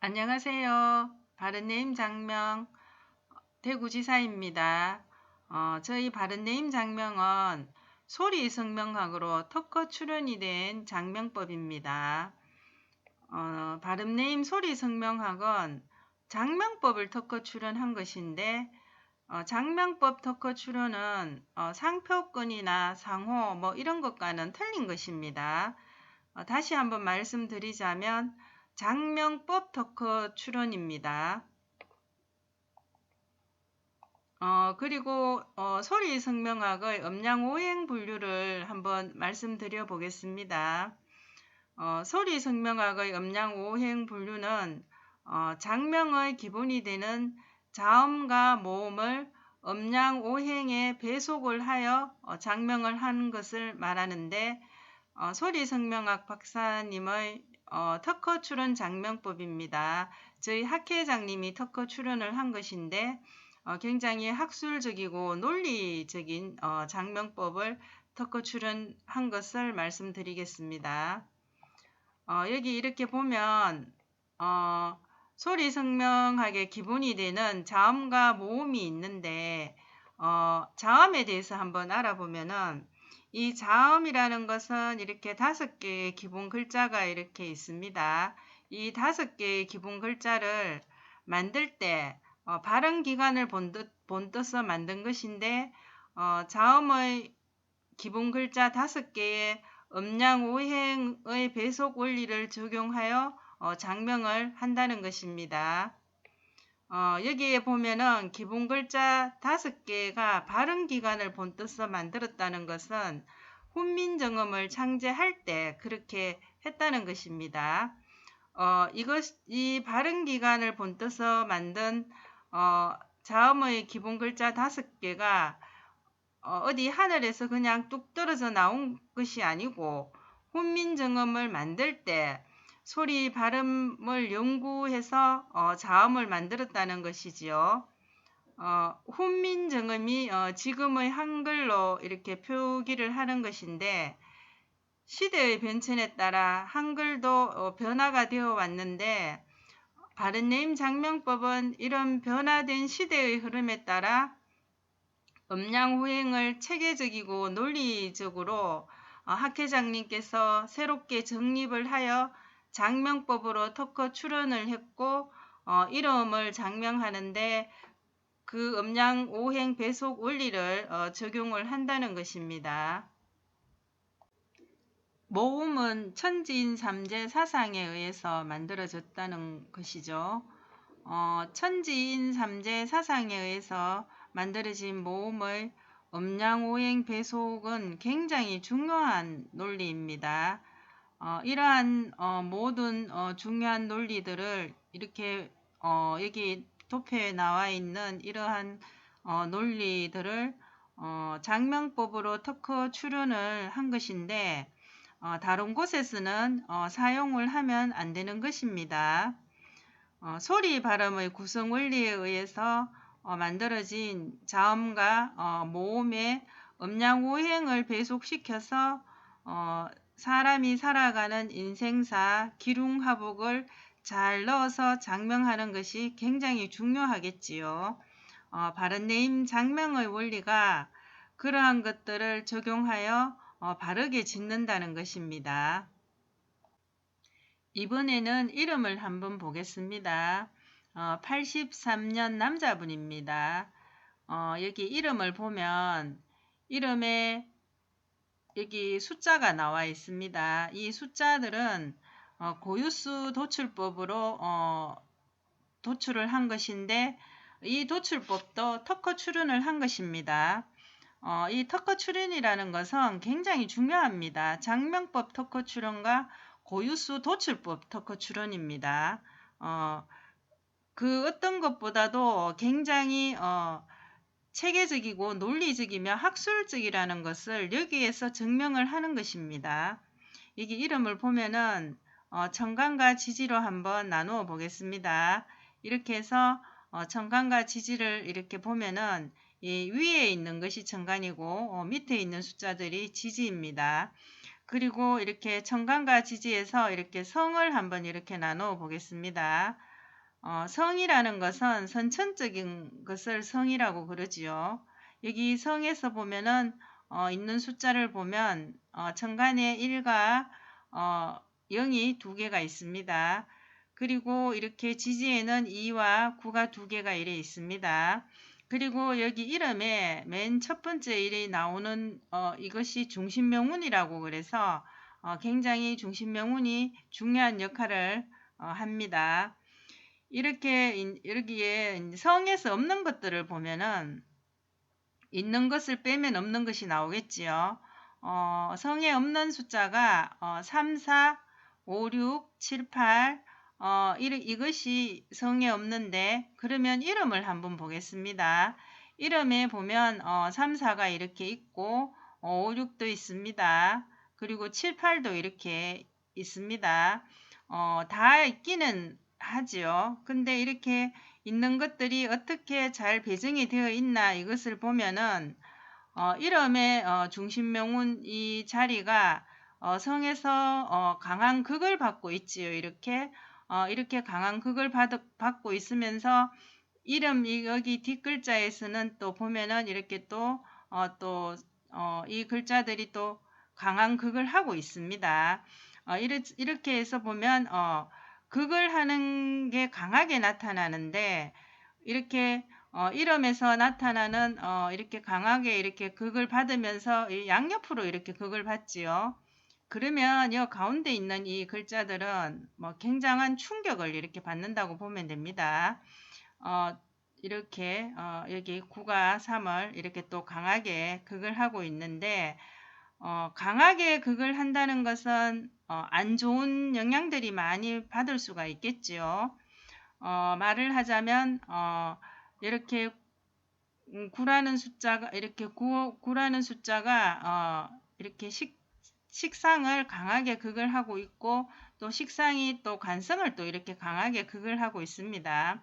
안녕하세요. 바른네임 장명 대구지사입니다. 저희 바른네임 장명은 소리 성명학으로 특허 출원이 된 장명법입니다. 바른네임 소리 성명학은 장명법을 특허 출원한 것인데 장명법 특허 출원은 상표권이나 상호 뭐 이런 것과는 틀린 것입니다. 다시 한번 말씀드리자면 장명법 특허 출원입니다. 그리고 소리 성명학의 음량 오행 분류를 한번 말씀드려 보겠습니다. 소리 성명학의 음량 오행 분류는 장명의 기본이 되는 자음과 모음을 음량 오행에 배속을 하여 장명을 하는 것을 말하는데 소리 성명학 박사님의 특허 출원 장명법입니다. 저희 학회장님이 특허 출원을 한 것인데 굉장히 학술적이고 논리적인 장명법을 특허 출원한 것을 말씀드리겠습니다. 여기 이렇게 보면 소리 성명학의 기본이 되는 자음과 모음이 있는데 자음에 대해서 한번 알아보면은 이 자음이라는 것은 이렇게 5개의 기본 글자가 이렇게 있습니다. 이 5개의 기본 글자를 만들 때 발음 기관을 본떠서 만든 것인데 자음의 기본 글자 5개의 음량 오행의 배속 원리를 적용하여 장명을 한다는 것입니다. 여기에 보면은 기본 글자 5개가 발음 기관을 본떠서 만들었다는 것은 훈민정음을 창제할 때 그렇게 했다는 것입니다. 이 발음 기관을 본떠서 만든 자음의 기본 글자 5개가 어디 하늘에서 그냥 뚝 떨어져 나온 것이 아니고 훈민정음을 만들 때 소리 발음을 연구해서 자음을 만들었다는 것이지요. 훈민정음이 지금의 한글로 이렇게 표기를 하는 것인데 시대의 변천에 따라 한글도 변화가 되어 왔는데 바른네임 장명법은 이런 변화된 시대의 흐름에 따라 음량 호행을 체계적이고 논리적으로 학회장님께서 새롭게 정립을 하여 장명법으로 특허 출원을 했고 이름을 장명하는데 그 음량 오행 배속 원리를 적용을 한다는 것입니다. 모음은 천지인 삼재 사상에 의해서 만들어졌다는 것이죠. 천지인 삼재 사상에 의해서 만들어진 모음의 음량 오행 배속은 굉장히 중요한 논리입니다. 이러한 모든 중요한 논리들을 이렇게 여기 도표에 나와 있는 이러한 논리들을 장명법으로 특허 출원을 한 것인데 다른 곳에서는 사용을 하면 안 되는 것입니다. 소리 발음의 구성 원리에 의해서 만들어진 자음과 모음의 음량 오행을 배속시켜서 사람이 살아가는 인생사 기륭화복을 잘 넣어서 장명하는 것이 굉장히 중요하겠지요. 바른네임 장명의 원리가 그러한 것들을 적용하여 바르게 짓는다는 것입니다. 이번에는 이름을 한번 보겠습니다. 83년 남자분입니다. 여기 이름을 보면 이름에 여기 숫자가 나와 있습니다. 이 숫자들은 고유수 도출법으로 도출을 한 것인데 이 도출법도 특허 출원을 한 것입니다. 이 특허 출원이라는 것은 굉장히 중요합니다. 장명법 특허 출원과 고유수 도출법 특허 출원입니다. 그 어떤 것보다도 굉장히 체계적이고 논리적이며 학술적이라는 것을 여기에서 증명을 하는 것입니다. 여기 이름을 보면은 청간과 지지로 한번 나누어 보겠습니다. 이렇게 해서 청간과 지지를 이렇게 보면은 이 위에 있는 것이 청간이고 밑에 있는 숫자들이 지지입니다. 그리고 이렇게 청간과 지지에서 이렇게 성을 한번 이렇게 나누어 보겠습니다. 성이라는 것은 선천적인 것을 성이라고 그러지요. 여기 성에서 보면은 있는 숫자를 보면 천간에 1과 0이 두 개가 있습니다. 그리고 이렇게 지지에는 2와 9가 두 개가 이래 있습니다. 그리고 여기 이름에 맨 첫 번째 일이 나오는 이것이 중심명운이라고 그래서 굉장히 중심명운이 중요한 역할을 합니다. 이렇게 여기에 성에서 없는 것들을 보면은 있는 것을 빼면 없는 것이 나오겠지요. 성에 없는 숫자가 3, 4, 5, 6, 7, 8 이것이 성에 없는데 그러면 이름을 한번 보겠습니다. 이름에 보면 3, 4가 이렇게 있고 5, 6도 있습니다. 그리고 7, 8도 이렇게 있습니다. 다 있기는 하지요. 근데 이렇게 있는 것들이 어떻게 잘 배정이 되어 있나 이것을 보면은 이름의 중심명운 이 자리가 성에서 강한 극을 받고 있지요. 이렇게 강한 극을 받고 있으면서 이름 여기 뒷글자에서는 또 보면은 이렇게 이 글자들이 또 강한 극을 하고 있습니다. 이렇게 해서 보면 극을 하는 게 강하게 나타나는데 이렇게 이름에서 나타나는 이렇게 강하게 이렇게 극을 받으면서 이 양옆으로 이렇게 극을 받지요. 그러면 이 가운데 있는 이 글자들은 뭐 굉장한 충격을 이렇게 받는다고 보면 됩니다. 이렇게 여기 9가 3을 이렇게 또 강하게 극을 하고 있는데 강하게 극을 한다는 것은 안 좋은 영향들이 많이 받을 수가 있겠지요. 말을 하자면 이렇게 9라는 숫자가 이렇게 9라는 숫자가 이렇게 식상을 강하게 극을 하고 있고 또 식상이 또 관성을 또 이렇게 강하게 극을 하고 있습니다.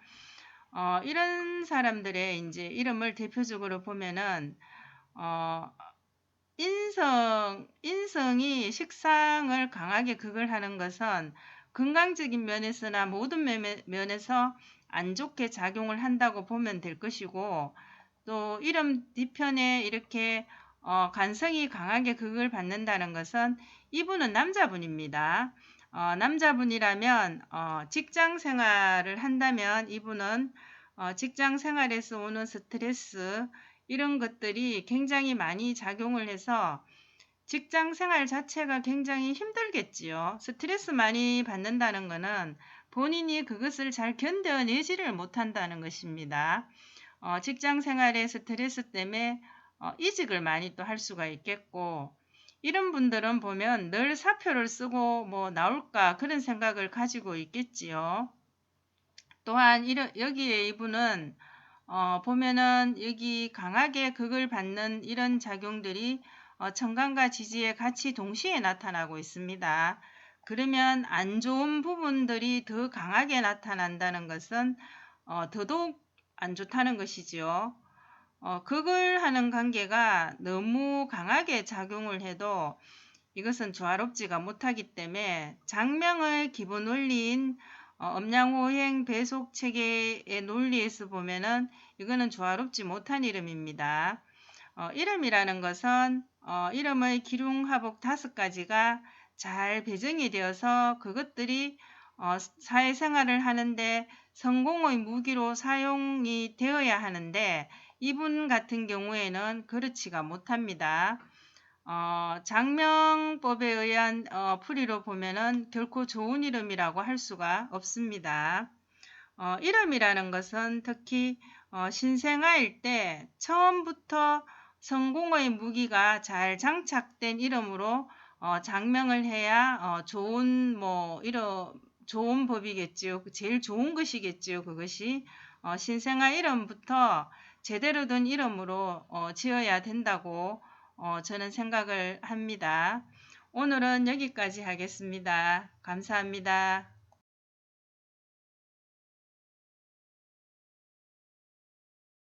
이런 사람들의 이제 이름을 대표적으로 보면은 인성이 식상을 강하게 극을 하는 것은 건강적인 면에서나 모든 면에서 안 좋게 작용을 한다고 보면 될 것이고 또 이름 뒤편에 이렇게 간성이 강하게 극을 받는다는 것은 이분은 남자분입니다. 남자분이라면 직장 생활을 한다면 이분은 직장 생활에서 오는 스트레스 이런 것들이 굉장히 많이 작용을 해서 직장 생활 자체가 굉장히 힘들겠지요. 스트레스 많이 받는다는 것은 본인이 그것을 잘 견뎌내지를 못한다는 것입니다. 직장 생활의 스트레스 때문에 이직을 많이 또 할 수가 있겠고 이런 분들은 보면 늘 사표를 쓰고 뭐 나올까 그런 생각을 가지고 있겠지요. 또한 여기에 이분은 보면은 여기 강하게 극을 받는 이런 작용들이 천간과 지지에 같이 동시에 나타나고 있습니다. 그러면 안 좋은 부분들이 더 강하게 나타난다는 것은 더더욱 안 좋다는 것이지요. 극을 하는 관계가 너무 강하게 작용을 해도 이것은 조화롭지가 못하기 때문에 장명의 기본 원리인 음양호행 배속 체계의 논리에서 보면은 이거는 조화롭지 못한 이름입니다. 이름이라는 것은 이름의 기륭하복 5가지가 잘 배정이 되어서 그것들이 사회생활을 하는데 성공의 무기로 사용이 되어야 하는데 이분 같은 경우에는 그렇지가 못합니다. 장명법에 의한 풀이로 보면은 결코 좋은 이름이라고 할 수가 없습니다. 이름이라는 것은 특히 신생아일 때 처음부터 성공의 무기가 잘 장착된 이름으로 장명을 해야 좋은 법이겠지요. 제일 좋은 것이겠지요. 그것이 신생아 이름부터 제대로 된 이름으로 지어야 된다고 저는 생각을 합니다. 오늘은 여기까지 하겠습니다. 감사합니다.